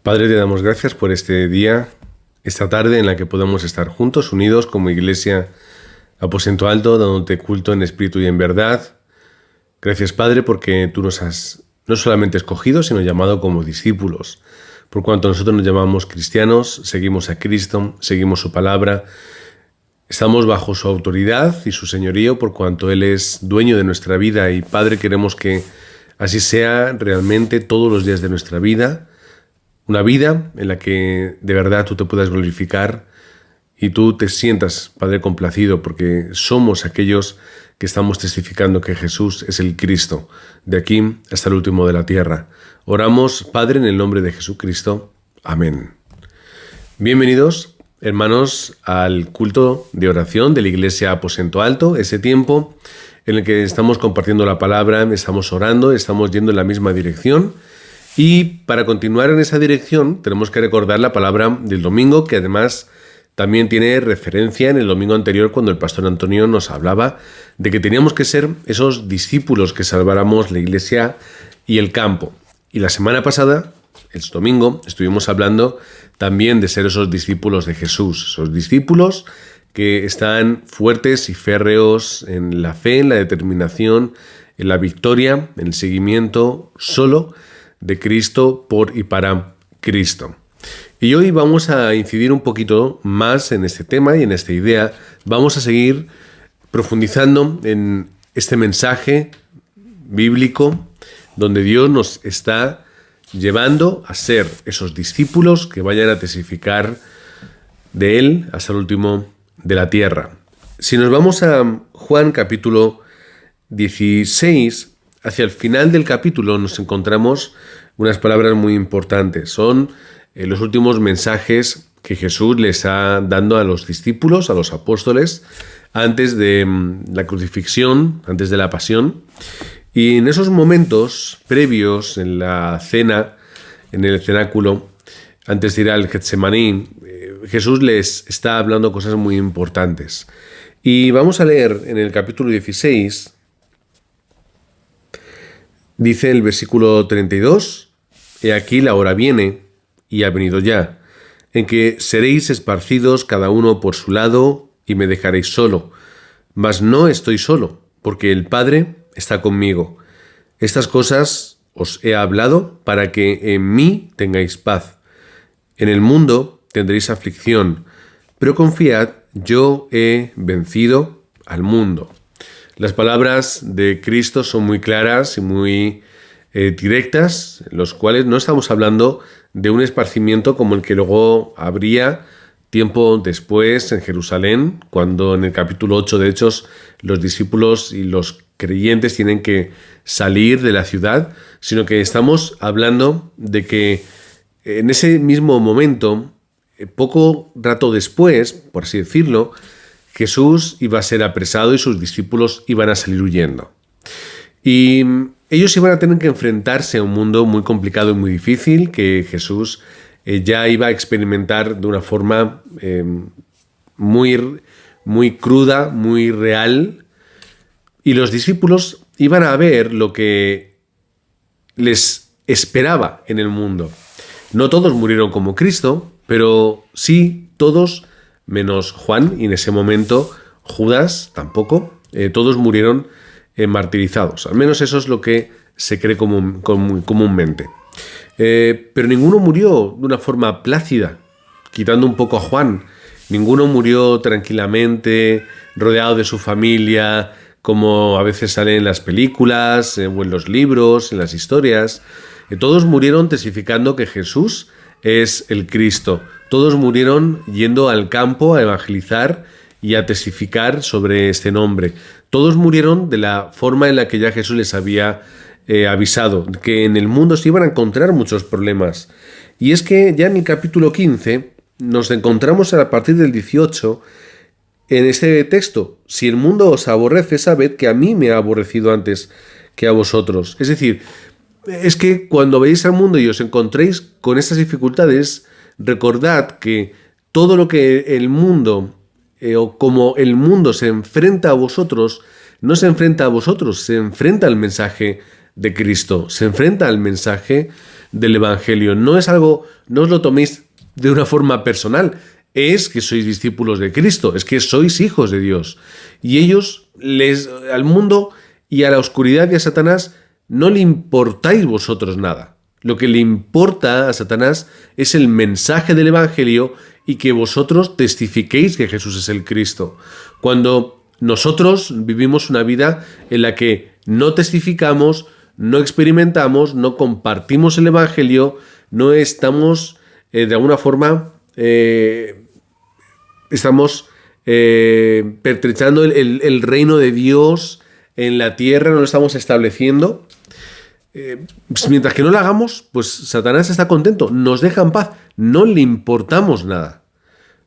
Padre, te damos gracias por este día, esta tarde en la que podemos estar juntos, unidos como Iglesia Aposento Alto, dándote culto en espíritu y en verdad. Gracias, Padre, porque tú nos has no solamente escogido, sino llamado como discípulos. Por cuanto nosotros nos llamamos cristianos, seguimos a Cristo, seguimos su palabra, estamos bajo su autoridad y su señorío, por cuanto Él es dueño de nuestra vida. Y, Padre, queremos que así sea realmente todos los días de nuestra vida. Una vida en la que de verdad tú te puedas glorificar y tú te sientas, Padre, complacido, porque somos aquellos que estamos testificando que Jesús es el Cristo, de aquí hasta el último de la tierra. Oramos, Padre, en el nombre de Jesucristo. Amén. Bienvenidos, hermanos, al culto de oración de la Iglesia Aposento Alto, ese tiempo en el que estamos compartiendo la palabra, estamos orando, estamos yendo en la misma dirección. Y para continuar en esa dirección tenemos que recordar la palabra del domingo, que además también tiene referencia en el domingo anterior cuando el pastor Antonio nos hablaba de que teníamos que ser esos discípulos que salváramos la iglesia y el campo. Y la semana pasada, el domingo, estuvimos hablando también de ser esos discípulos de Jesús, esos discípulos que están fuertes y férreos en la fe, en la determinación, en la victoria, en el seguimiento solo de Cristo, por y para Cristo. Y hoy vamos a incidir un poquito más en este tema y en esta idea. Vamos a seguir profundizando en este mensaje bíblico donde Dios nos está llevando a ser esos discípulos que vayan a testificar de Él hasta el último de la tierra. Si nos vamos a Juan capítulo 16, hacia el final del capítulo nos encontramos unas palabras muy importantes. Son los últimos mensajes que Jesús les está dando a los discípulos, a los apóstoles, antes de la crucifixión, antes de la pasión. Y en esos momentos previos, en la cena, en el cenáculo, antes de ir al Getsemaní, Jesús les está hablando cosas muy importantes. Y vamos a leer en el capítulo 16, dice el versículo 32, «He aquí la hora viene, y ha venido ya, en que seréis esparcidos cada uno por su lado, y me dejaréis solo. Mas no estoy solo, porque el Padre está conmigo. Estas cosas os he hablado para que en mí tengáis paz. En el mundo tendréis aflicción, pero confiad, yo he vencido al mundo». Las palabras de Cristo son muy claras y muy directas, en los cuales no estamos hablando de un esparcimiento como el que luego habría tiempo después en Jerusalén, cuando en el capítulo 8 de Hechos los discípulos y los creyentes tienen que salir de la ciudad, sino que estamos hablando de que en ese mismo momento, poco rato después, por así decirlo, Jesús iba a ser apresado y sus discípulos iban a salir huyendo. Y ellos iban a tener que enfrentarse a un mundo muy complicado y muy difícil que Jesús ya iba a experimentar de una forma muy cruda, muy real. Y los discípulos iban a ver lo que les esperaba en el mundo. No todos murieron como Cristo, pero sí todos, menos Juan, y en ese momento Judas tampoco, todos murieron martirizados. Al menos eso es lo que se cree comúnmente. Pero ninguno murió de una forma plácida, quitando un poco a Juan. Ninguno murió tranquilamente, rodeado de su familia, como a veces sale en las películas, o en los libros, en las historias. Todos murieron testificando que Jesús es el Cristo. Todos murieron yendo al campo a evangelizar y a testificar sobre este nombre. Todos murieron de la forma en la que ya Jesús les había avisado, que en el mundo se iban a encontrar muchos problemas. Y es que ya en el capítulo 15 nos encontramos a partir del 18 en este texto: «Si el mundo os aborrece, sabed que a mí me ha aborrecido antes que a vosotros». Es decir, es que cuando veáis al mundo y os encontréis con estas dificultades, recordad que todo lo que el mundo, o como el mundo se enfrenta a vosotros, no se enfrenta a vosotros, se enfrenta al mensaje de Cristo, se enfrenta al mensaje del Evangelio. No es algo, no os lo toméis de una forma personal, es que sois discípulos de Cristo, es que sois hijos de Dios. Y ellos, al mundo y a la oscuridad y a Satanás, no le importáis vosotros nada. Lo que le importa a Satanás es el mensaje del Evangelio y que vosotros testifiquéis que Jesús es el Cristo. Cuando nosotros vivimos una vida en la que no testificamos, no experimentamos, no compartimos el Evangelio, no estamos de alguna forma estamos pertrechando el reino de Dios en la tierra, no lo estamos estableciendo. Pues mientras que no lo hagamos, pues Satanás está contento, nos deja en paz, no le importamos nada.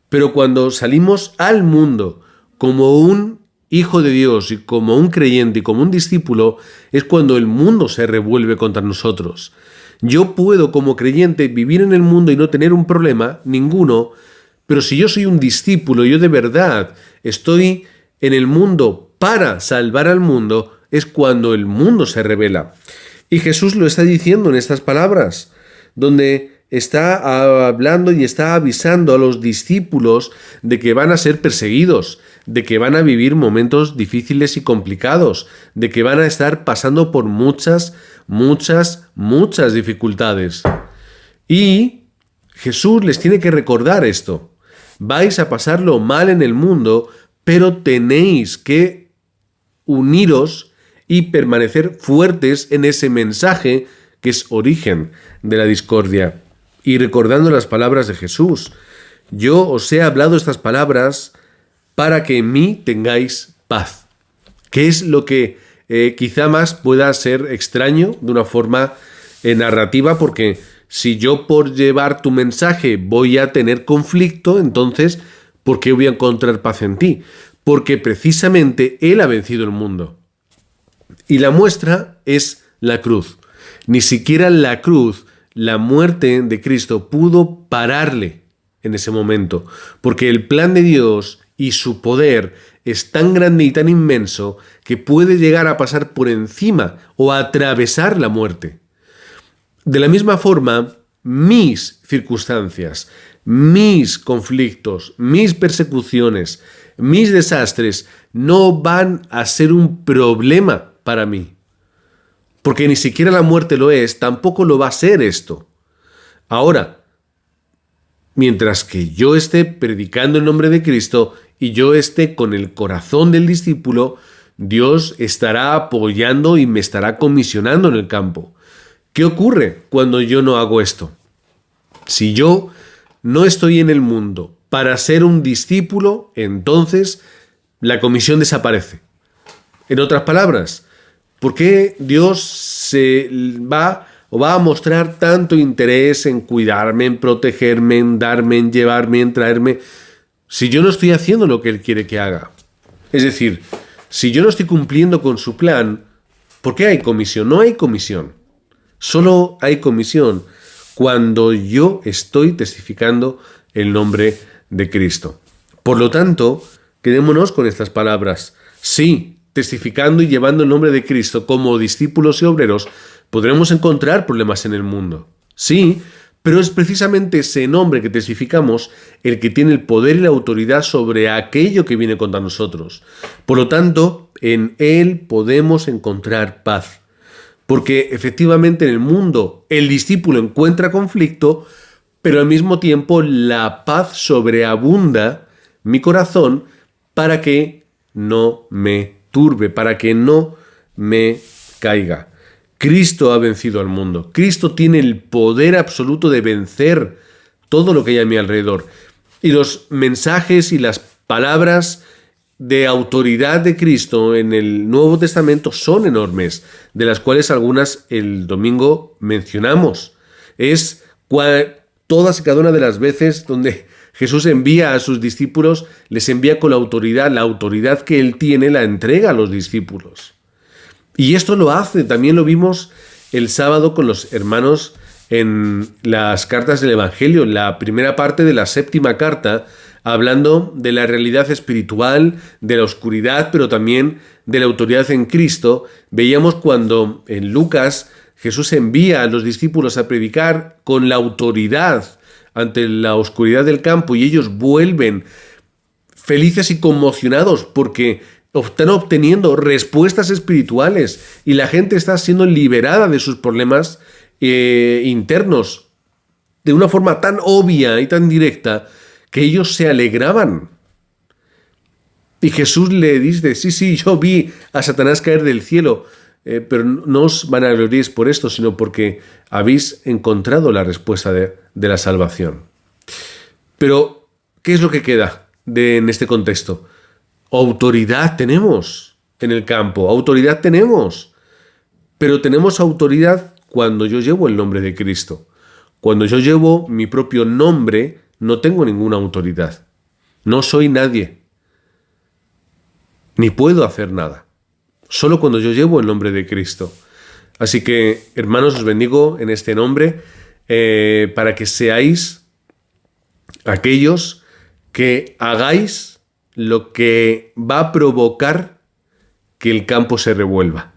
Pero cuando salimos al mundo como un hijo de Dios y como un creyente y como un discípulo, es cuando el mundo se revuelve contra nosotros. Yo puedo como creyente vivir en el mundo y no tener un problema, ninguno, pero si yo soy un discípulo, yo de verdad estoy en el mundo para salvar al mundo, es cuando el mundo se revela. Y Jesús lo está diciendo en estas palabras, donde está hablando y está avisando a los discípulos de que van a ser perseguidos, de que van a vivir momentos difíciles y complicados, de que van a estar pasando por muchas dificultades. Y Jesús les tiene que recordar esto. Vais a pasarlo mal en el mundo, pero tenéis que uniros y permanecer fuertes en ese mensaje que es origen de la discordia. Y recordando las palabras de Jesús, yo os he hablado estas palabras para que en mí tengáis paz. ¿Qué es lo que quizá más pueda ser extraño de una forma narrativa? Porque si yo por llevar tu mensaje voy a tener conflicto, entonces, ¿por qué voy a encontrar paz en ti? Porque precisamente Él ha vencido el mundo. Y la muestra es la cruz. Ni siquiera la cruz, la muerte de Cristo, pudo pararle en ese momento, porque el plan de Dios y su poder es tan grande y tan inmenso que puede llegar a pasar por encima o a atravesar la muerte. De la misma forma, mis circunstancias, mis conflictos, mis persecuciones, mis desastres no van a ser un problema para mí. Porque ni siquiera la muerte lo es, tampoco lo va a ser esto. Ahora, mientras que yo esté predicando el nombre de Cristo y yo esté con el corazón del discípulo, Dios estará apoyando y me estará comisionando en el campo. ¿Qué ocurre cuando yo no hago esto? Si yo no estoy en el mundo para ser un discípulo, entonces la comisión desaparece. En otras palabras, ¿por qué Dios se va a mostrar tanto interés en cuidarme, en protegerme, en darme, en llevarme, en traerme, si yo no estoy haciendo lo que Él quiere que haga? Es decir, si yo no estoy cumpliendo con su plan, ¿por qué hay comisión? No hay comisión. Solo hay comisión cuando yo estoy testificando el nombre de Cristo. Por lo tanto, quedémonos con estas palabras. Sí, testificando y llevando el nombre de Cristo como discípulos y obreros, podremos encontrar problemas en el mundo. Sí, pero es precisamente ese nombre que testificamos el que tiene el poder y la autoridad sobre aquello que viene contra nosotros. Por lo tanto, en Él podemos encontrar paz. Porque efectivamente en el mundo el discípulo encuentra conflicto, pero al mismo tiempo la paz sobreabunda mi corazón para que no me turbe, para que no me caiga. Cristo ha vencido al mundo. Cristo tiene el poder absoluto de vencer todo lo que hay a mi alrededor. Y los mensajes y las palabras de autoridad de Cristo en el Nuevo Testamento son enormes, de las cuales algunas el domingo mencionamos. Es todas y cada una de las veces donde Jesús envía a sus discípulos, les envía con la autoridad que Él tiene, la entrega a los discípulos. Y esto lo hace, también lo vimos el sábado con los hermanos en las cartas del Evangelio, en la primera parte de la 7ª carta, hablando de la realidad espiritual, de la oscuridad, pero también de la autoridad en Cristo. Veíamos cuando en Lucas Jesús envía a los discípulos a predicar con la autoridad ante la oscuridad del campo y ellos vuelven felices y conmocionados porque están obteniendo respuestas espirituales y la gente está siendo liberada de sus problemas internos de una forma tan obvia y tan directa que ellos se alegraban. Y Jesús le dice, sí, yo vi a Satanás caer del cielo, pero no os vanagloríes por esto, sino porque habéis encontrado la respuesta de la salvación. Pero, ¿qué es lo que queda en este contexto? Autoridad tenemos en el campo, autoridad tenemos, pero tenemos autoridad cuando yo llevo el nombre de Cristo. Cuando yo llevo mi propio nombre, no tengo ninguna autoridad. No soy nadie, ni puedo hacer nada. Solo cuando yo llevo el nombre de Cristo. Así que, hermanos, os bendigo en este nombre para que seáis aquellos que hagáis lo que va a provocar que el campo se revuelva.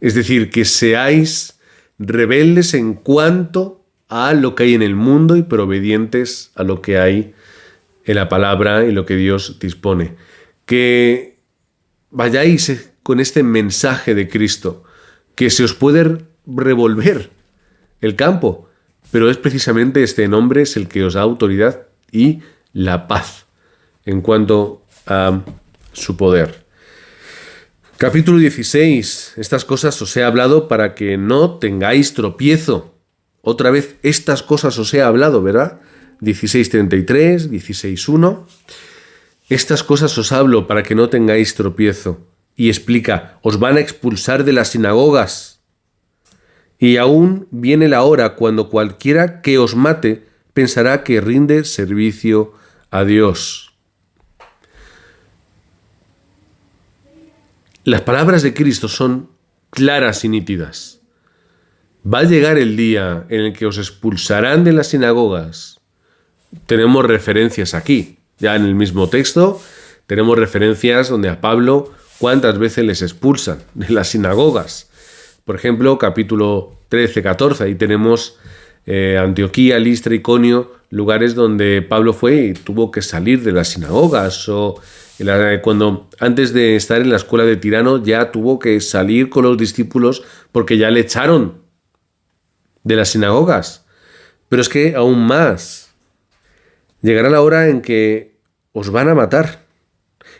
Es decir, que seáis rebeldes en cuanto a lo que hay en el mundo y pero obedientes a lo que hay en la palabra y lo que Dios dispone. Que vayáis con este mensaje de Cristo, que se os puede revolver el campo, pero es precisamente este nombre es el que os da autoridad y la paz en cuanto a su poder. Capítulo 16. Estas cosas os he hablado para que no tengáis tropiezo. Otra vez, estas cosas os he hablado, ¿verdad? 16:33, 16:1. Estas cosas os hablo para que no tengáis tropiezo. Y explica, os van a expulsar de las sinagogas. Y aún viene la hora cuando cualquiera que os mate pensará que rinde servicio a Dios. Las palabras de Cristo son claras y nítidas. Va a llegar el día en el que os expulsarán de las sinagogas. Tenemos referencias aquí, ya en el mismo texto, tenemos referencias donde a Pablo cuántas veces les expulsan de las sinagogas. Por ejemplo, capítulo 13, 14, ahí tenemos Antioquía, Listra, Iconio, lugares donde Pablo fue y tuvo que salir de las sinagogas, o cuando antes de estar en la escuela de Tirano ya tuvo que salir con los discípulos porque ya le echaron de las sinagogas. Pero es que aún más, llegará la hora en que os van a matar.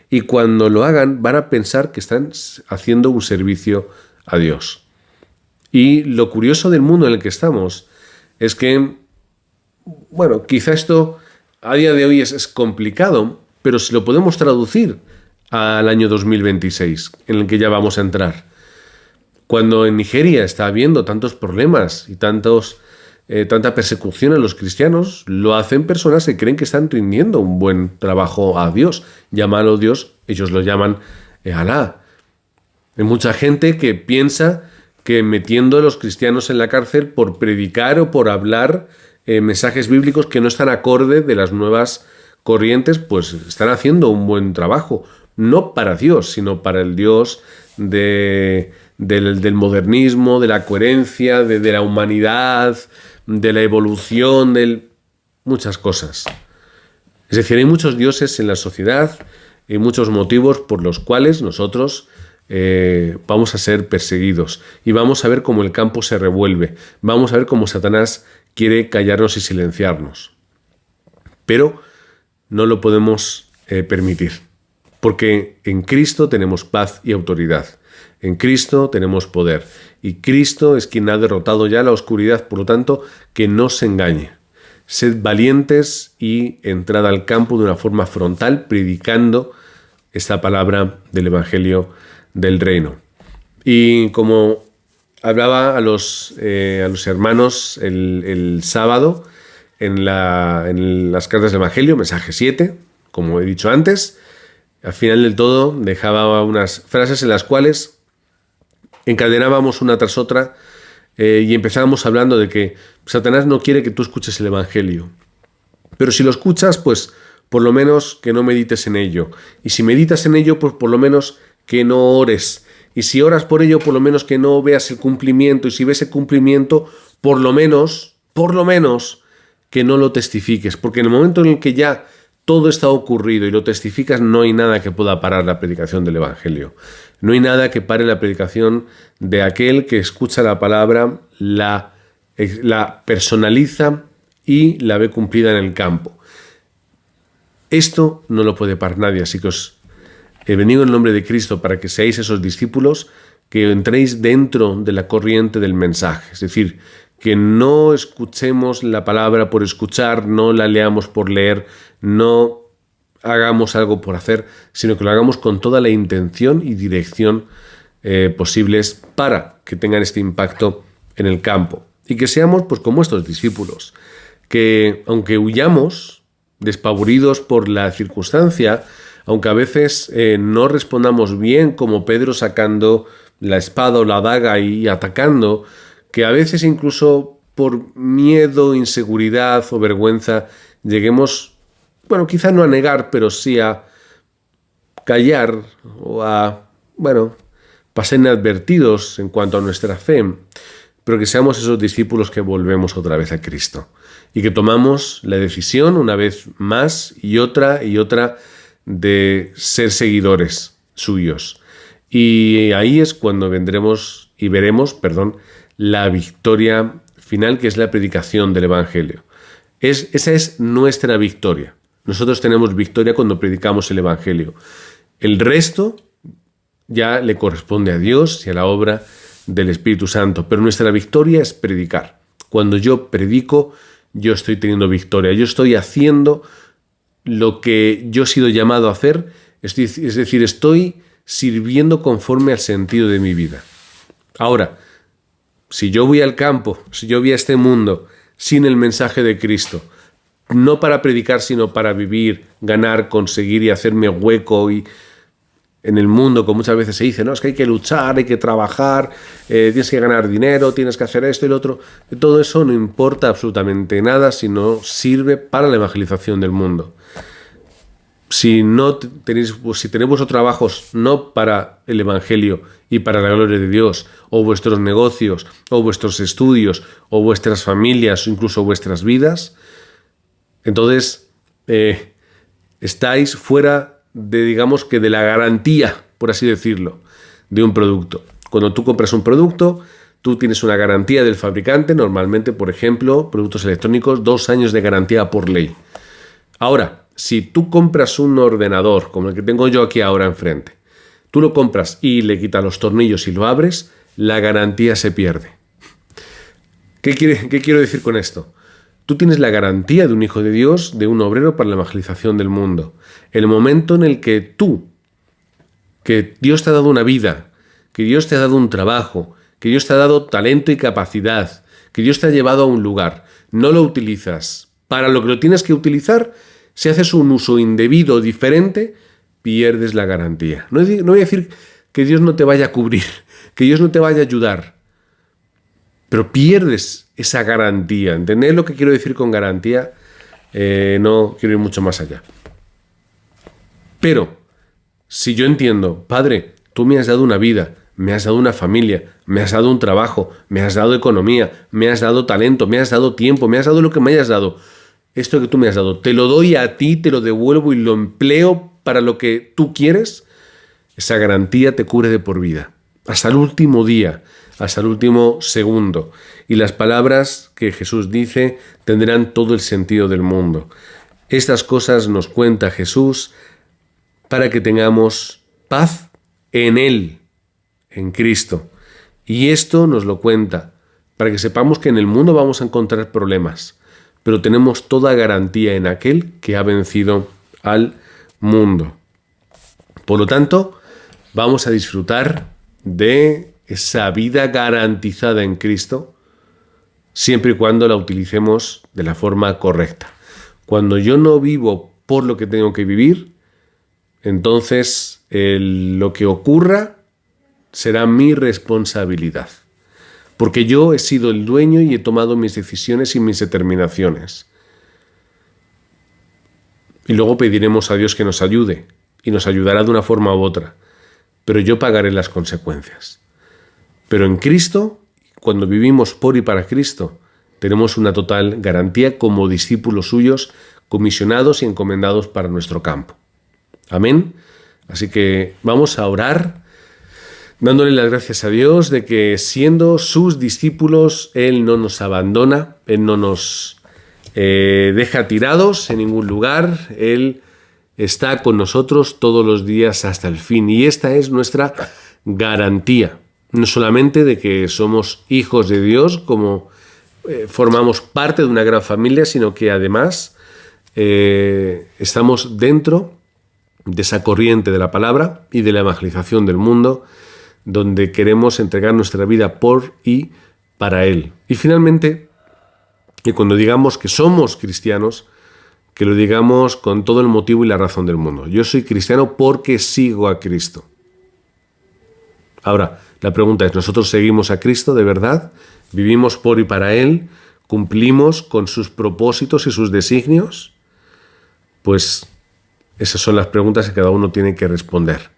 Y cuando lo hagan, van a pensar que están haciendo un servicio a Dios. Y lo curioso del mundo en el que estamos es que, bueno, quizá esto a día de hoy es complicado, pero si lo podemos traducir al año 2026, en el que ya vamos a entrar. Cuando en Nigeria está habiendo tantos problemas y tanta persecución a los cristianos, lo hacen personas que creen que están rindiendo un buen trabajo a Dios. Llámalo Dios, ellos lo llaman Alá. Hay mucha gente que piensa que metiendo a los cristianos en la cárcel por predicar o por hablar mensajes bíblicos que no están acorde de las nuevas corrientes, pues están haciendo un buen trabajo. No para Dios, sino para el Dios del modernismo, de la coherencia, de la humanidad, de la evolución, muchas cosas. Es decir, hay muchos dioses en la sociedad y muchos motivos por los cuales nosotros vamos a ser perseguidos y vamos a ver cómo el campo se revuelve, vamos a ver cómo Satanás quiere callarnos y silenciarnos. Pero no lo podemos permitir, porque en Cristo tenemos paz y autoridad. En Cristo tenemos poder y Cristo es quien ha derrotado ya la oscuridad, por lo tanto, que no se engañe. Sed valientes y entrad al campo de una forma frontal, predicando esta palabra del Evangelio del Reino. Y como hablaba a los hermanos el sábado en las cartas del Evangelio, mensaje 7, como he dicho antes, al final del todo dejaba unas frases en las cuales encadenábamos una tras otra y empezábamos hablando de que Satanás no quiere que tú escuches el Evangelio. Pero si lo escuchas, pues por lo menos que no medites en ello. Y si meditas en ello, pues por lo menos que no ores. Y si oras por ello, por lo menos que no veas el cumplimiento. Y si ves el cumplimiento, por lo menos, que no lo testifiques. Porque en el momento en el que ya todo está ocurrido y lo testificas, no hay nada que pueda parar la predicación del Evangelio. No hay nada que pare la predicación de aquel que escucha la palabra, la personaliza y la ve cumplida en el campo. Esto no lo puede parar nadie, así que os he venido en nombre de Cristo para que seáis esos discípulos que entréis dentro de la corriente del mensaje. Es decir, que no escuchemos la palabra por escuchar, no la leamos por leer, no hagamos algo por hacer, sino que lo hagamos con toda la intención y dirección posibles para que tengan este impacto en el campo. Y que seamos pues como estos discípulos, que aunque huyamos despavoridos por la circunstancia, aunque a veces no respondamos bien como Pedro sacando la espada o la daga y atacando, que a veces incluso por miedo, inseguridad o vergüenza lleguemos, bueno, quizá no a negar, pero sí a callar o a, pasar inadvertidos en cuanto a nuestra fe, pero que seamos esos discípulos que volvemos otra vez a Cristo y que tomamos la decisión una vez más y otra de ser seguidores suyos. Y ahí es cuando veremos la victoria final, que es la predicación del Evangelio. Esa es nuestra victoria. Nosotros tenemos victoria cuando predicamos el Evangelio. El resto ya le corresponde a Dios y a la obra del Espíritu Santo, pero nuestra victoria es predicar. Cuando yo predico, yo estoy teniendo victoria. Yo estoy haciendo lo que yo he sido llamado a hacer, es decir, estoy sirviendo conforme al sentido de mi vida. Ahora, si yo voy al campo, si yo voy a este mundo sin el mensaje de Cristo, no para predicar, sino para vivir, ganar, conseguir y hacerme hueco y en el mundo, como muchas veces se dice, no, es que hay que luchar, hay que trabajar, tienes que ganar dinero, tienes que hacer esto y lo otro. Todo eso no importa absolutamente nada si no sirve para la evangelización del mundo. Si tenéis vuestros trabajos no para el Evangelio y para la gloria de Dios, o vuestros negocios, o vuestros estudios, o vuestras familias, o incluso vuestras vidas, entonces estáis fuera de la garantía, por así decirlo, de un producto. Cuando tú compras un producto, tú tienes una garantía del fabricante, normalmente, por ejemplo, productos electrónicos, 2 años de garantía por ley. Ahora, si tú compras un ordenador, como el que tengo yo aquí ahora enfrente, tú lo compras y le quitas los tornillos y lo abres, la garantía se pierde. ¿Qué quiero decir con esto? Tú tienes la garantía de un hijo de Dios, de un obrero para la evangelización del mundo. El momento en el que Dios te ha dado una vida, que Dios te ha dado un trabajo, que Dios te ha dado talento y capacidad, que Dios te ha llevado a un lugar, no lo utilizas para lo que lo tienes que utilizar, si haces un uso indebido o diferente, pierdes la garantía. No voy a decir que Dios no te vaya a cubrir, que Dios no te vaya a ayudar, pero pierdes esa garantía. ¿Entendéis lo que quiero decir con garantía? No quiero ir mucho más allá. Pero, si yo entiendo, Padre, tú me has dado una vida, me has dado una familia, me has dado un trabajo, me has dado economía, me has dado talento, me has dado tiempo, me has dado lo que me hayas dado. Esto que tú me has dado, te lo doy a ti, te lo devuelvo y lo empleo para lo que tú quieres. Esa garantía te cubre de por vida, hasta el último día, hasta el último segundo. Y las palabras que Jesús dice tendrán todo el sentido del mundo. Estas cosas nos cuenta Jesús para que tengamos paz en Él, en Cristo. Y esto nos lo cuenta para que sepamos que en el mundo vamos a encontrar problemas, pero tenemos toda garantía en aquel que ha vencido al mundo. Por lo tanto, vamos a disfrutar de esa vida garantizada en Cristo, siempre y cuando la utilicemos de la forma correcta. Cuando yo no vivo por lo que tengo que vivir, entonces lo que ocurra será mi responsabilidad. Porque yo he sido el dueño y he tomado mis decisiones y mis determinaciones. Y luego pediremos a Dios que nos ayude, y nos ayudará de una forma u otra. pero yo pagaré las consecuencias. Pero en Cristo, cuando vivimos por y para Cristo, tenemos una total garantía como discípulos suyos, comisionados y encomendados para nuestro campo. Amén. Así que vamos a orar, dándole las gracias a Dios de que siendo sus discípulos, Él no nos abandona, Él no nos deja tirados en ningún lugar, Él está con nosotros todos los días hasta el fin. Y esta es nuestra garantía, no solamente de que somos hijos de Dios, como formamos parte de una gran familia, sino que además estamos dentro de esa corriente de la palabra y de la evangelización del mundo, donde queremos entregar nuestra vida por y para Él. Y finalmente, que cuando digamos que somos cristianos, que lo digamos con todo el motivo y la razón del mundo. Yo soy cristiano porque sigo a Cristo. Ahora, la pregunta es, ¿nosotros seguimos a Cristo de verdad? ¿Vivimos por y para Él? ¿Cumplimos con sus propósitos y sus designios? Pues esas son las preguntas que cada uno tiene que responder.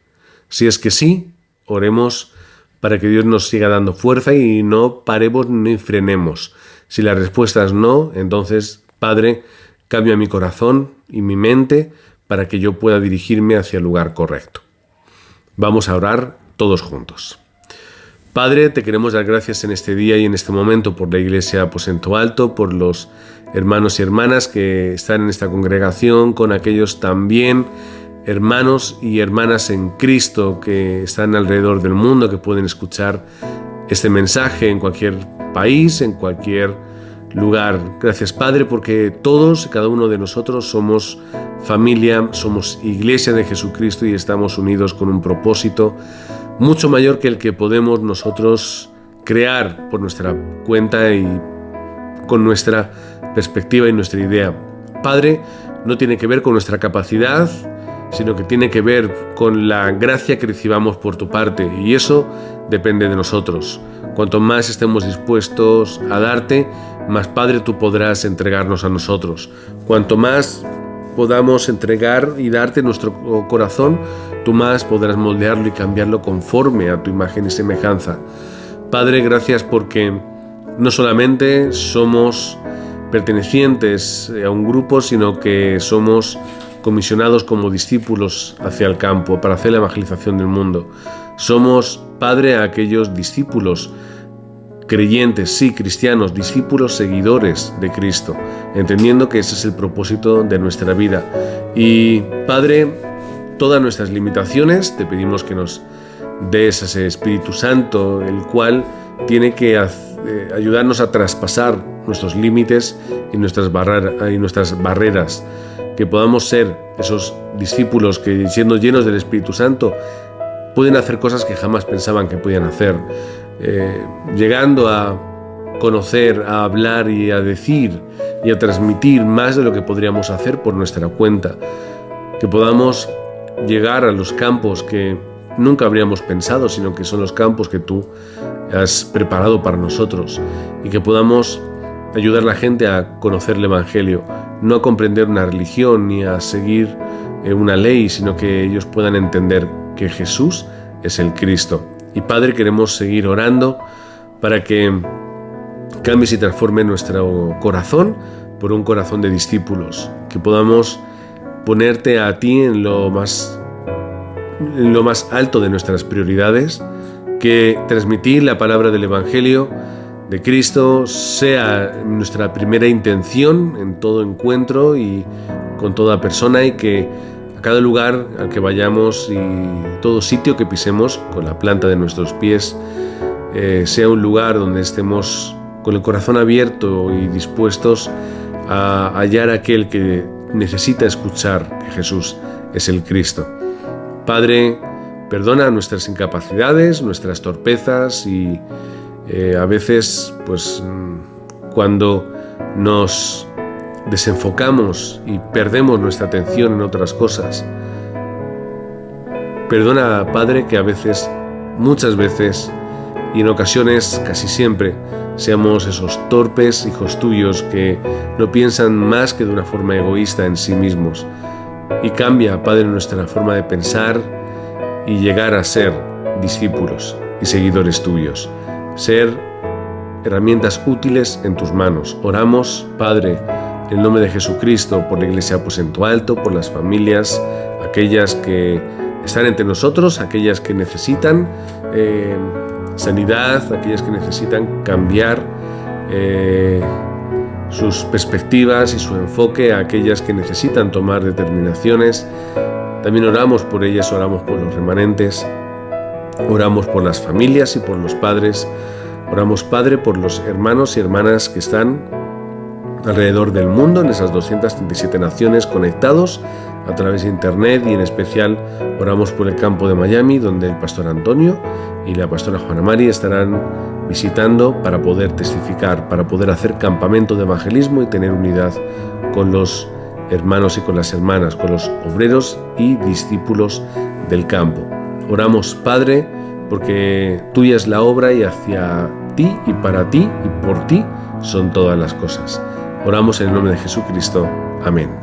Si es que sí, oremos para que Dios nos siga dando fuerza y no paremos ni frenemos. Si la respuesta es no, entonces, Padre, cambia mi corazón y mi mente para que yo pueda dirigirme hacia el lugar correcto. Vamos a orar todos juntos. Padre, te queremos dar gracias en este día y en este momento por la Iglesia Aposento Alto, por los hermanos y hermanas que están en esta congregación, con aquellos también hermanos y hermanas en Cristo que están alrededor del mundo, que pueden escuchar este mensaje en cualquier país, en cualquier lugar. Gracias, Padre, porque todos y cada uno de nosotros somos familia, somos Iglesia de Jesucristo y estamos unidos con un propósito mucho mayor que el que podemos nosotros crear por nuestra cuenta y con nuestra perspectiva y nuestra idea. Padre, no tiene que ver con nuestra capacidad, sino que tiene que ver con la gracia que recibamos por tu parte, y eso depende de nosotros. Cuanto más estemos dispuestos a darte, más, Padre, tú podrás entregarnos a nosotros. Cuanto más podamos entregar y darte nuestro corazón, tú más podrás moldearlo y cambiarlo conforme a tu imagen y semejanza. Padre, gracias porque no solamente somos pertenecientes a un grupo, sino que somos comisionados como discípulos hacia el campo para hacer la evangelización del mundo. Somos, Padre, a aquellos discípulos creyentes, sí, cristianos, discípulos seguidores de Cristo, entendiendo que ese es el propósito de nuestra vida. Y, Padre, todas nuestras limitaciones, te pedimos que nos des ese Espíritu Santo, el cual tiene que ayudarnos a traspasar nuestros límites y nuestras barreras, que podamos ser esos discípulos que, siendo llenos del Espíritu Santo, pueden hacer cosas que jamás pensaban que podían hacer, llegando a conocer, a hablar y a decir y a transmitir más de lo que podríamos hacer por nuestra cuenta, que podamos llegar a los campos que nunca habríamos pensado, sino que son los campos que tú has preparado para nosotros, y que podamos ayudar a la gente a conocer el Evangelio, no a comprender una religión ni a seguir una ley, sino que ellos puedan entender que Jesús es el Cristo. Y, Padre, queremos seguir orando para que cambies y transforme nuestro corazón por un corazón de discípulos, que podamos ponerte a ti en lo más alto de nuestras prioridades, que transmitir la palabra del Evangelio de Cristo sea nuestra primera intención en todo encuentro y con toda persona, y que a cada lugar al que vayamos y todo sitio que pisemos con la planta de nuestros pies sea un lugar donde estemos con el corazón abierto y dispuestos a hallar a aquel que necesita escuchar que Jesús es el Cristo. Padre, perdona nuestras incapacidades, nuestras torpezas y a veces, pues, cuando nos desenfocamos y perdemos nuestra atención en otras cosas. Perdona, Padre, que a veces, muchas veces y en ocasiones casi siempre, seamos esos torpes hijos tuyos que no piensan más que de una forma egoísta en sí mismos. Y cambia, Padre, nuestra forma de pensar y llegar a ser discípulos y seguidores tuyos, ser herramientas útiles en tus manos. Oramos, Padre, en el nombre de Jesucristo, por la Iglesia Aposento Alto, por las familias, aquellas que están entre nosotros, aquellas que necesitan sanidad, aquellas que necesitan cambiar sus perspectivas y su enfoque, a aquellas que necesitan tomar determinaciones. También oramos por ellas, oramos por los remanentes, oramos por las familias y por los padres. Oramos, Padre, por los hermanos y hermanas que están alrededor del mundo, en esas 237 naciones conectados a través de Internet, y en especial oramos por el campo de Miami, donde el pastor Antonio y la pastora Juana Mari estarán visitando para poder testificar, para poder hacer campamento de evangelismo y tener unidad con los hermanos y con las hermanas, con los obreros y discípulos del campo. Oramos, Padre, porque tuya es la obra y hacia ti y para ti y por ti son todas las cosas. Oramos en el nombre de Jesucristo. Amén.